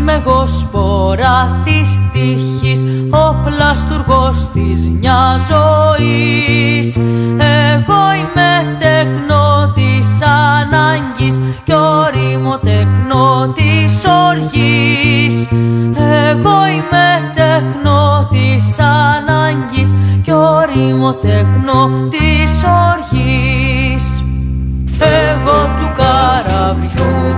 είμαι εγώ σπορά της τύχης, ο πλαστουργός της μια ζωής. Εγώ είμαι τέκνο της ανάγκης κι ωρίμω τέκνο της οργής. Εγώ είμαι τέκνο της ανάγκης κι ωρίμω τέκνο της οργής. Εγώ του καραβιού